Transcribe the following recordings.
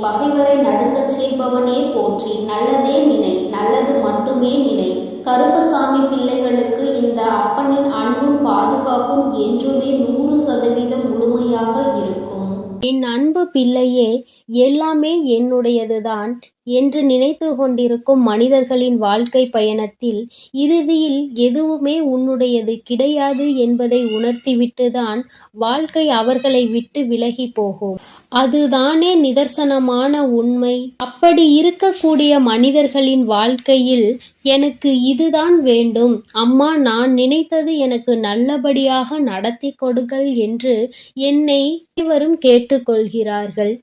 பகைவரை நடுங்கச் செய்பவனே போற்றி. நல்லதே நினை, நல்லது மட்டுமே நினை. கருப்பசாமி பிள்ளைகளுக்கு இந்த அப்பனின் அன்பும் பாதுகாப்பும் என்றுமே 100% முழுமையாக இருக்கும். என் அன்பு பிள்ளையே, எல்லாமே என்னுடையதுதான் என்று நினைத்து கொண்டிருக்கும் மனிதர்களின் வாழ்க்கை பயணத்தில் இறுதியில் எதுவுமே உன்னுடையது கிடையாது என்பதை உணர்த்திவிட்டுதான் வாழ்க்கை அவர்களை விட்டு விலகி போகும். அதுதானே நிதர்சனமான உண்மை. அப்படி இருக்கக்கூடிய மனிதர்களின் வாழ்க்கையில் எனக்கு இதுதான் வேண்டும் அம்மா, நான் நினைத்தது எனக்கு நல்லபடியாக நடத்தி கொடுங்கள் என்று என்னை அனைவரும் கேட்டுக்கொள்கிறார்கள்.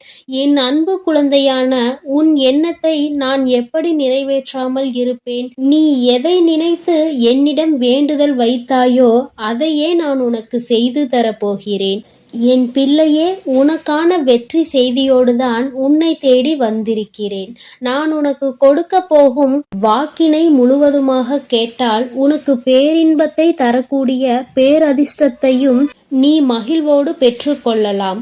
என் அன்பு குழந்தையான உன் எண்ணத்தை நான் எப்படி நிறைவேற்றாமல் இருப்பேன்? நீ எதை நினைத்து என்னிடம் வேண்டுதல் வைத்தாயோ அதையே நான் உனக்கு செய்து தரப்போகிறேன். என் பிள்ளையே, உனக்கான வெற்றி செய்தியோடுதான் உன்னை தேடி வந்திருக்கிறேன். நான் உனக்கு கொடுக்க போகும் வாக்கினை முழுவதுமாக கேட்டால் உனக்கு பேரின்பத்தை தரக்கூடிய பேரதிர்ஷ்டத்தையும் நீ மகிழ்வோடு பெற்றுக்கொள்ளலாம்.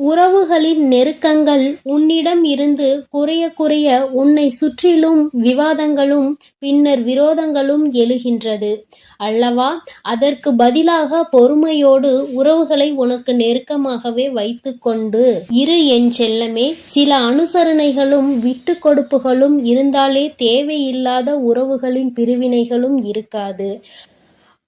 உறவுகளின் நெருக்கங்கள் உன்னிடம் இருந்து குறைய குறைய உன்னை சுற்றிலும் விவாதங்களும் பின்னர் விரோதங்களும் எழுகின்றது அல்லவா? அதற்கு பதிலாக பொறுமையோடு உறவுகளை உனக்கு நெருக்கமாகவே வைத்து கொண்டு இரு என் செல்லமே. சில அனுசரணைகளும் விட்டு கொடுப்புகளும் இருந்தாலே தேவையில்லாத உறவுகளின் பிரிவினைகளும் இருக்காது.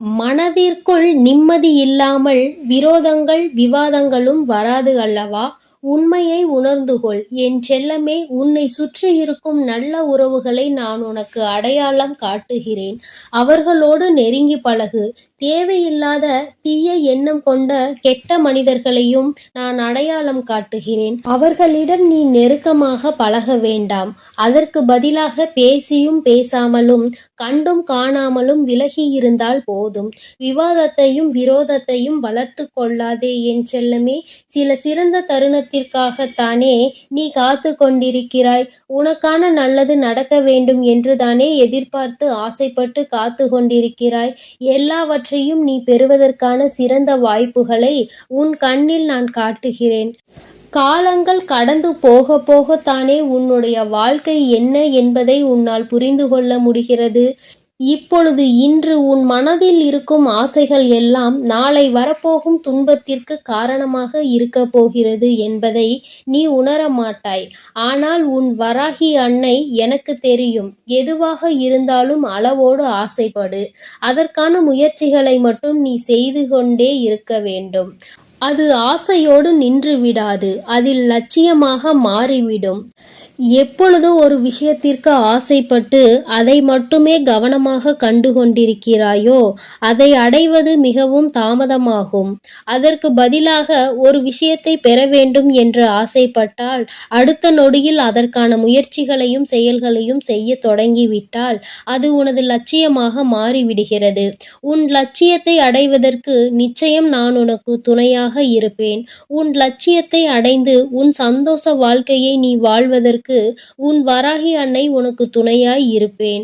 மனதிற்குள் நிம்மதி இல்லாமல் விரோதங்கள் விவாதங்களும் வராது அல்லவா? உண்மையை உணர்ந்துகொள் என் செல்லமே. உன்னை சுற்றி இருக்கும் நல்ல உறவுகளை நான் உனக்கு அடையாளம் காட்டுகிறேன். அவர்களோடு நெருங்கி பழகு. தேவையில்லாத தீய எண்ணம் கொண்ட கெட்ட மனிதர்களையும் நான் அடையாளம் காட்டுகிறேன். அவர்களிடம் நீ நெருக்கமாக பழக வேண்டாம். அதற்கு பதிலாக பேசியும் பேசாமலும் கண்டும் காணாமலும் விலகி இருந்தால் போதும். விவாதத்தையும் விரோதத்தையும் வளர்த்து கொள்ளாதே என் செல்லமே. சில சிறந்த தருணத்திற்காகத்தானே நீ காத்து கொண்டிருக்கிறாய். உனக்கான நல்லது நடக்க வேண்டும் என்று தானே எதிர்பார்த்து ஆசைப்பட்டு காத்து கொண்டிருக்கிறாய். எல்லாவற்றையும் நீ பெறுவதற்கான சிறந்த வாய்ப்புகளை உன் கண்ணில் நான் காட்டுகிறேன். காலங்கள் கடந்து போக போகத்தானே உன்னுடைய வாழ்க்கை என்ன என்பதை உன்னால் புரிந்து கொள்ள முடிகிறது. இப்பொழுது இன்று உன் மனதில் இருக்கும் ஆசைகள் எல்லாம் நாளை வரப்போகும் துன்பத்திற்கு காரணமாக இருக்க போகிறது என்பதை நீ உணர மாட்டாய். ஆனால் உன் வராகி அன்னை எனக்கு தெரியும். எதுவாக இருந்தாலும் அளவோடு ஆசைப்படு. அதற்கான முயற்சிகளை மட்டும் நீ செய்து கொண்டே இருக்க வேண்டும். அது ஆசையோடு நின்று விடாது, அதில் லட்சியமாக மாறிவிடும். எப்பொழுதோ ஒரு விஷயத்திற்கு ஆசைப்பட்டு அதை மட்டுமே கவனமாக கண்டு கொண்டிருக்கிறாயோ அதை அடைவது மிகவும் தாமதமாகும். அதற்கு பதிலாக ஒரு விஷயத்தை பெற வேண்டும் என்று ஆசைப்பட்டால் அடுத்த நொடியில் அதற்கான முயற்சிகளையும் செயல்களையும் செய்ய தொடங்கிவிட்டால் அது உனது லட்சியமாக மாறிவிடுகிறது. உன் லட்சியத்தை அடைவதற்கு நிச்சயம் நான் உனக்கு துணையாக இருப்பேன். உன் லட்சியத்தை அடைந்து உன் சந்தோஷ வாழ்க்கையை நீ வாழ்வதற்கு உன் வராகி அன்னை உனக்கு துணையாய் இருப்பேன்.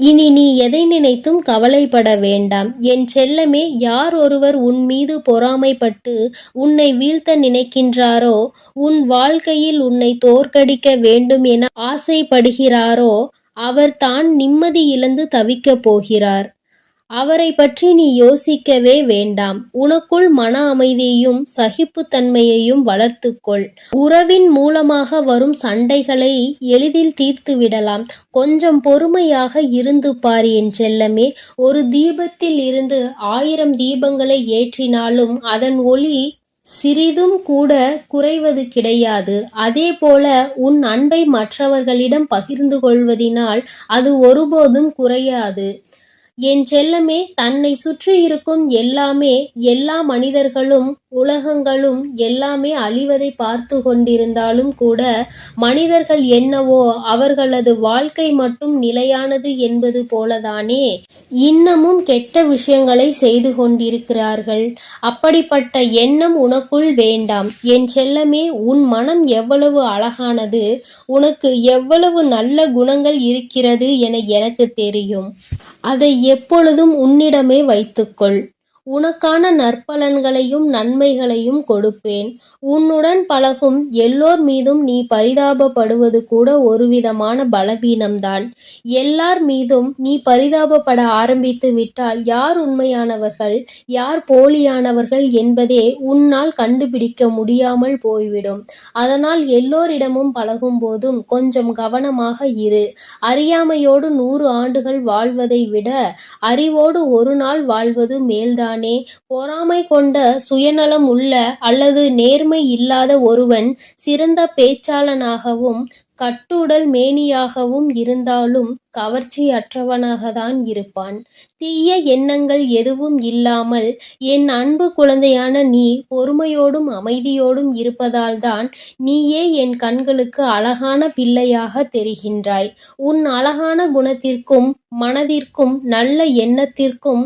இனி நீ எதை நினைத்தும் கவலைப்பட வேண்டாம் என் செல்லமே. யார் ஒருவர் உன் மீது பொறாமைப்பட்டு உன்னை வீழ்த்த நினைக்கின்றாரோ, உன் வாழ்க்கையில் உன்னை தோற்கடிக்க வேண்டும் என ஆசைப்படுகிறாரோ அவர் தான் நிம்மதி இழந்து தவிக்கப் போகிறார். அவரை பற்றி நீ யோசிக்கவே வேண்டாம். உனக்குள் மன அமைதியையும் சகிப்புத்தன்மையையும் வளர்த்துக்கொள். உறவின் மூலமாக வரும் சண்டைகளை எளிதில் தீர்த்து விடலாம். கொஞ்சம் பொறுமையாக இருந்து பார் என் செல்லமே. ஒரு தீபத்தில் இருந்து 1000 தீபங்களை ஏற்றினாலும் அதன் ஒளி சிறிதும் கூட குறைவது கிடையாது. அதே போல உன் அன்பை மற்றவர்களிடம் பகிர்ந்து கொள்வதினால் அது ஒருபோதும் குறையாது என் செல்லமே. தன்னை சுற்றி இருக்கும் எல்லாமே, எல்லா மனிதர்களும் உலகங்களும் எல்லாமே அழிவதை பார்த்து கொண்டிருந்தாலும் கூட மனிதர்கள் என்னவோ அவர்களது வாழ்க்கை மட்டும் நிலையானது என்பது போலதானே இன்னமும் கெட்ட விஷயங்களை செய்து கொண்டிருக்கிறார்கள். அப்படிப்பட்ட எண்ணம் உனக்குள் வேண்டாம் என் செல்லமே. உன் மனம் எவ்வளவு அழகானது, உனக்கு எவ்வளவு நல்ல குணங்கள் இருக்கிறது என எனக்கு தெரியும். அதை எப்பொழுதும் உன்னிடமே வைத்துக்கொள். உனக்கான நற்பலன்களையும் நன்மைகளையும் கொடுப்பேன். உன்னுடன் பழகும் எல்லோர் மீதும் நீ பரிதாபப்படுவது கூட ஒருவிதமான பலவீனம்தான். எல்லார் மீதும் நீ பரிதாபப்பட ஆரம்பித்து விட்டால் யார் உண்மையானவர்கள் யார் போலியானவர்கள் என்பதே உன்னால் கண்டுபிடிக்க முடியாமல் போய்விடும். அதனால் எல்லோரிடமும் பழகும் போதும் கொஞ்சம் கவனமாக இரு. அறியாமையோடு 100 ஆண்டுகள் வாழ்வதை விட அறிவோடு ஒரு நாள் வாழ்வது மேல்தானே. பொறாமை கொண்ட சுயநலம் உள்ள அல்லது நேர்மை இல்லாத ஒருவன் சிறந்த பேச்சாளனாகவும் கட்டுடல் மேனியாகவும் இருந்தாலும் கவர்ச்சியற்றவனாகத்தான் இருப்பான். தீய எண்ணங்கள் எதுவும் இல்லாமல் என் அன்பு குழந்தையான நீ பொறுமையோடும் அமைதியோடும் இருப்பதால்தான் நீயே என் கண்களுக்கு அழகான பிள்ளையாக தெரிகின்றாய். உன் அழகான குணத்திற்கும் மனதிற்கும் நல்ல எண்ணத்திற்கும்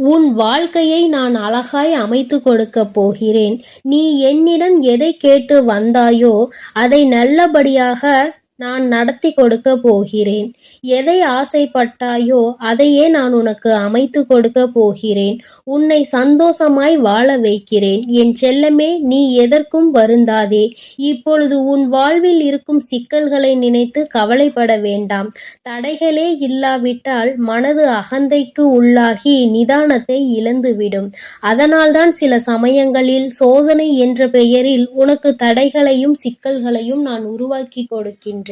உன் வாழ்க்கையை நான் அழகாய் அமைத்து கொடுக்கப் போகிறேன். நீ என்னிடம் எதை கேட்டு வந்தாயோ அதை நல்லபடியாக நான் நடத்தி கொடுக்க போகிறேன். எதை ஆசைப்பட்டாயோ அதையே நான் உனக்கு அமைத்து கொடுக்க போகிறேன். உன்னை சந்தோஷமாய் வாழ வைக்கிறேன். என் செல்லமே, நீ எதற்கும் வருந்தாதே. இப்பொழுது உன் வாழ்வில் இருக்கும் சிக்கல்களை நினைத்து கவலைப்பட வேண்டாம். தடைகளே இல்லாவிட்டால் மனது அகந்தைக்கு உள்ளாகி நிதானத்தை இழந்துவிடும். அதனால்தான் சில சமயங்களில் சோதனை என்ற பெயரில் உனக்கு தடைகளையும் சிக்கல்களையும் நான் உருவாக்கி கொடுக்கின்றேன்.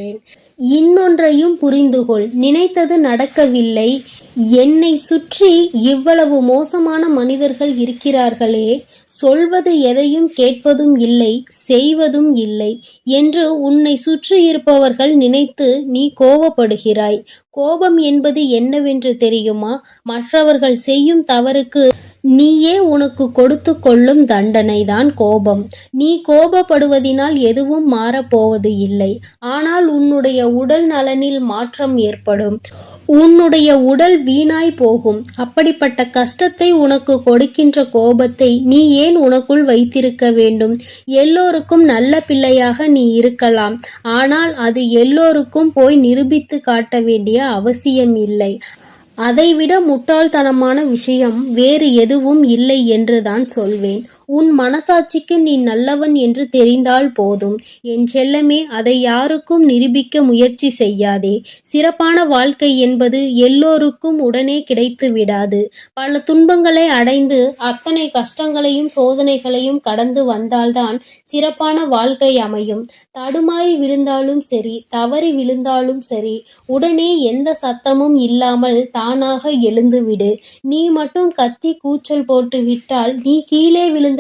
இன்னொன்றையும் புரிந்துகொள். நினைத்தது நடக்கவில்லை. என்னை சுற்றி இவ்வளவு மோசமான மனிதர்கள் இருக்கிறார்களே, சொல்வது எதையும் கேட்பதும் இல்லை, செய்வதும் இல்லை என்று உன்னை சுற்றி இருப்பவர்கள் நினைத்து நீ கோபப்படுகிறாய். கோபம் என்பது என்னவென்று தெரியுமா? மற்றவர்கள் செய்யும் தவறுக்கு நீயே உனக்கு கொடுத்து கொள்ளும் தண்டனைதான் கோபம். நீ கோபப்படுவதினால் எதுவும் மாறப்போவது இல்லை. ஆனால் உன்னுடைய உடல் நலனில் மாற்றம் ஏற்படும். உன்னுடைய உடல் வீணாய் போகும். அப்படிப்பட்ட கஷ்டத்தை உனக்கு கொடுக்கின்ற கோபத்தை நீ ஏன் உனக்குள் வைத்திருக்க வேண்டும்? எல்லோருக்கும் நல்ல பிள்ளையாக நீ இருக்கலாம். ஆனால் அது எல்லோருக்கும் போய் நிரூபித்து காட்ட வேண்டிய அவசியம் இல்லை. அதைவிட முட்டாள்தனமான விஷயம் வேறு எதுவும் இல்லை என்றுதான் சொல்வேன். உன் மனசாட்சிக்கு நீ நல்லவன் என்று தெரிந்தால் போதும். என் செல்லமே, அதை யாருக்கும் நிரூபிக்க முயற்சி செய்யாதே. சிறப்பான வாழ்க்கை என்பது எல்லோருக்கும் உடனே கிடைத்து விடாது. பல துன்பங்களை அடைந்து அத்தனை கஷ்டங்களையும் சோதனைகளையும் கடந்து வந்தால்தான் சிறப்பான வாழ்க்கை அமையும். தடுமாறி விழுந்தாலும் சரி, தவறி விழுந்தாலும் சரி, உடனே எந்த சத்தமும் இல்லாமல் தானாக எழுந்துவிடு. நீ மட்டும் கத்தி கூச்சல் போட்டு விட்டால் நீ கீழே விழுந்ததை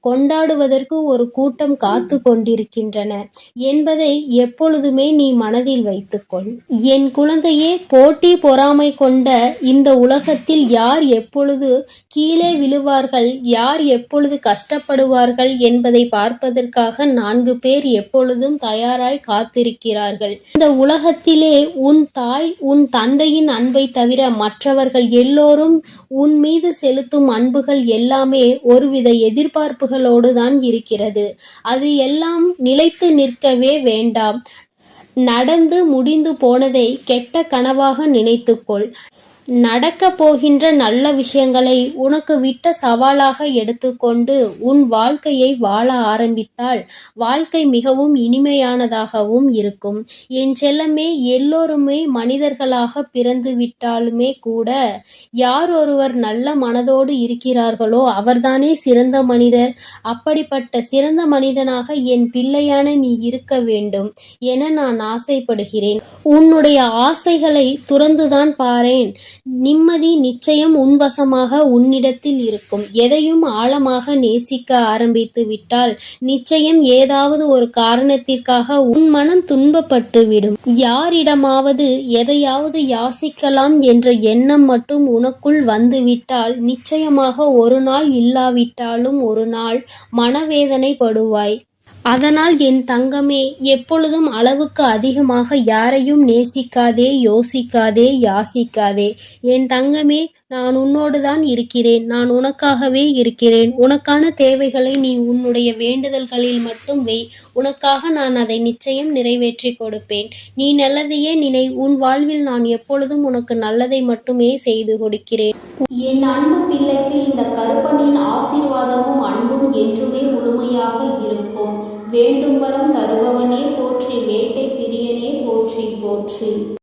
கொண்டாடுவதற்கு ஒரு கூட்டம் காத்து கொண்டிருக்கின்றன என்பதை எப்பொழுதுமே நீ மனதில் வைத்துக்கொள். என் குழந்தையே, போட்டி பொறாமை கொண்ட இந்த உலகத்தில் யார் எப்பொழுது கீழே விழுவார்கள், யார் எப்பொழுது கஷ்டப்படுவார்கள் என்பதை பார்ப்பதற்காக 4 பேர் எப்பொழுதும் தயாராய் காத்திருக்கிறார்கள். இந்த உலகத்திலே உன் தாய் உன் தந்தையின் அன்பை தவிர மற்றவர்கள் எல்லோரும் உன் மீது செலுத்தும் அன்புகள் எல்லாமே ஒருவித எதிர்பார்ப்புகளோடுதான் இருக்கிறது. அது எல்லாம் நிலைத்து நிற்கவே வேண்டாம். நடந்து முடிந்து போனதை கெட்ட கனவாக நினைத்துக்கொள். நடக்கப் போகின்ற நல்ல விஷயங்களை உனக்கு விட்ட சவாலாக எடுத்துக்கொண்டு உன் வாழ்க்கையை வாழ ஆரம்பித்தால் வாழ்க்கை மிகவும் இனிமையானதாகவும் இருக்கும். என் செல்லமே, எல்லோருமே மனிதர்களாக பிறந்து விட்டாலுமே கூட யார் ஒருவர் நல்ல மனதோடு இருக்கிறார்களோ அவர்தானே சிறந்த மனிதர். அப்படிப்பட்ட சிறந்த மனிதனாக என் பிள்ளையான நீ இருக்க வேண்டும் என நான் ஆசைப்படுகிறேன். உன்னுடைய ஆசைகளை துறந்துதான் பாரேன். நிம்மதி நிச்சயம் உன்வசமாக உன்னிடத்தில் இருக்கும். எதையும் ஆழமாக நேசிக்க ஆரம்பித்து விட்டால் நிச்சயம் ஏதாவது ஒரு காரணத்திற்காக உன் மனம் துன்பப்பட்டுவிடும். யாரிடமாவது எதையாவது யாசிக்கலாம் என்ற எண்ணம் மட்டும் உனக்குள் வந்துவிட்டால் நிச்சயமாக ஒரு நாள் இல்லாவிட்டாலும் ஒரு நாள் மனவேதனை படுவாய். அதனால் என் தங்கமே, எப்பொழுதும் அளவுக்கு அதிகமாக யாரையும் நேசிக்காதே, யோசிக்காதே, யாசிக்காதே. என் தங்கமே, நான் உன்னோடுதான் இருக்கிறேன். நான் உனக்காகவே இருக்கிறேன். உனக்கான தேவைகளை நீ உன்னுடைய வேண்டுதல்களில் மட்டும் வை. உனக்காக நான் அதை நிச்சயம் நிறைவேற்றிக் கொடுப்பேன். நீ நல்லதையே நினை. உன் வாழ்வில் நான் எப்பொழுதும் உனக்கு நல்லதை மட்டுமே செய்து கொடுக்கிறேன். என் அன்பு பிள்ளைக்கு இந்த கருப்பனின் ஆசீர்வாதமும் அன்பும் என்றுமே முழுமையாக இருக்கும். வேண்டும் வரம் தருபவனே போற்றி, வேட்டை பிரியனே போற்றி போற்றி.